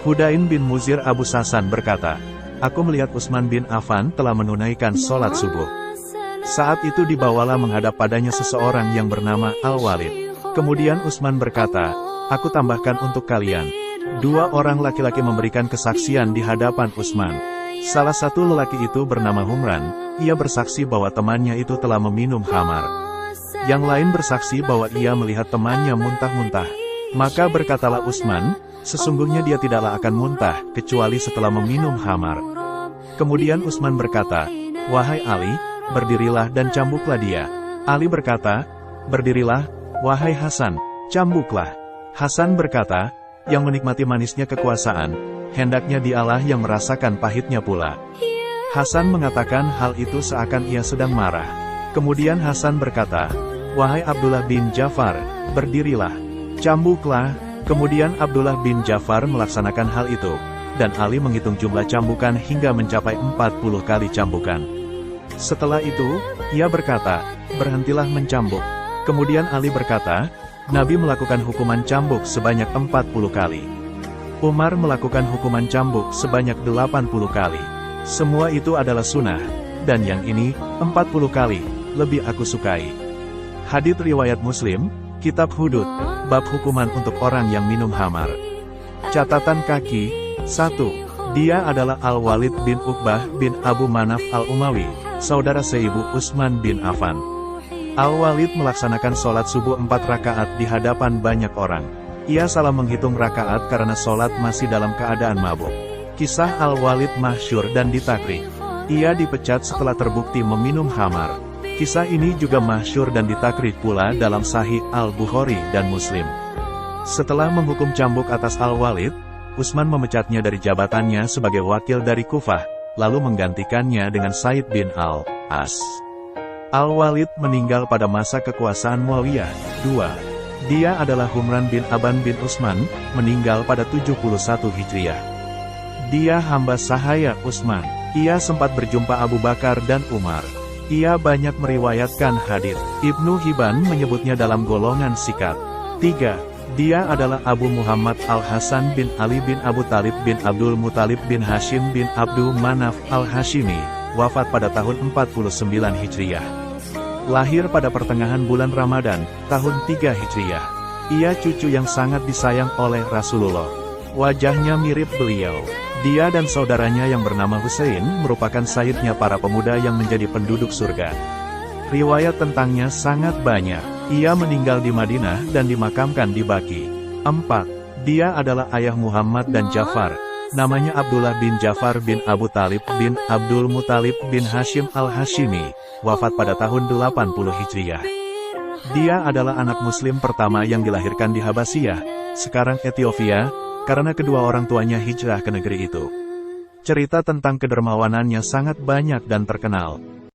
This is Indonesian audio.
Hudain bin Muzir Abu Sasan berkata, aku melihat Utsman bin Affan telah menunaikan sholat subuh. Saat itu dibawalah menghadap padanya seseorang yang bernama Al-Walid. Kemudian Utsman berkata, aku tambahkan untuk kalian. 2 orang laki-laki memberikan kesaksian di hadapan Utsman. Salah satu lelaki itu bernama Humran, ia bersaksi bahwa temannya itu telah meminum khamar. Yang lain bersaksi bahwa ia melihat temannya muntah-muntah. Maka berkatalah Utsman, sesungguhnya dia tidaklah akan muntah, kecuali setelah meminum khamar. Kemudian Utsman berkata, wahai Ali, berdirilah dan cambuklah dia. Ali berkata, berdirilah, wahai Hasan, cambuklah. Hasan berkata, yang menikmati manisnya kekuasaan, hendaknya dialah yang merasakan pahitnya pula. Hasan mengatakan hal itu seakan ia sedang marah. Kemudian Hasan berkata, wahai Abdullah bin Ja'far, berdirilah, cambuklah. Kemudian Abdullah bin Ja'far melaksanakan hal itu, dan Ali menghitung jumlah cambukan hingga mencapai 40 kali cambukan. Setelah itu, ia berkata, berhentilah mencambuk. Kemudian Ali berkata, Nabi melakukan hukuman cambuk sebanyak 40 kali. Umar melakukan hukuman cambuk sebanyak 80 kali. Semua itu adalah sunnah, dan yang ini, 40 kali, lebih aku sukai. Hadits riwayat Muslim, Kitab Hudud, bab hukuman untuk orang yang minum khamar. Catatan kaki, 1. Dia adalah Al-Walid bin Uqbah bin Abu Manaf Al-Umawi, saudara seibu Utsman bin Affan. Al-Walid melaksanakan sholat subuh 4 rakaat di hadapan banyak orang. Ia salah menghitung rakaat karena sholat masih dalam keadaan mabuk. Kisah Al-Walid masyhur dan ditakrik. Ia dipecat setelah terbukti meminum khamar. Kisah ini juga masyhur dan ditakrik pula dalam Sahih Al-Bukhari dan Muslim. Setelah menghukum cambuk atas Al-Walid, Utsman memecatnya dari jabatannya sebagai wakil dari Kufah, lalu menggantikannya dengan Said bin Al-As. Al-Walid meninggal pada masa kekuasaan Muawiyah. 2. Dia adalah Humran bin Aban bin Utsman, meninggal pada 71 Hijriah. Dia hamba sahaya Utsman. Ia sempat berjumpa Abu Bakar dan Umar. Ia banyak meriwayatkan hadits. Ibnu Hibban menyebutnya dalam golongan sikat. 3. Dia adalah Abu Muhammad Al-Hasan bin Ali bin Abu Talib bin Abdul Muthalib bin Hashim bin Abdul Manaf Al-Hashimi, wafat pada tahun 49 Hijriah. Lahir pada pertengahan bulan Ramadan, tahun 3 Hijriah. Ia cucu yang sangat disayang oleh Rasulullah. Wajahnya mirip beliau. Dia dan saudaranya yang bernama Husain merupakan sayyidnya para pemuda yang menjadi penduduk surga. Riwayat tentangnya sangat banyak. Ia meninggal di Madinah dan dimakamkan di Baqi. 4. Dia adalah ayah Muhammad dan Ja'far. Namanya Abdullah bin Ja'far bin Abu Talib bin Abdul Muthalib bin Hashim Al-Hashimi, wafat pada tahun 80 Hijriah. Dia adalah anak muslim pertama yang dilahirkan di Habasyah, sekarang Ethiopia, karena kedua orang tuanya hijrah ke negeri itu. Cerita tentang kedermawanannya sangat banyak dan terkenal.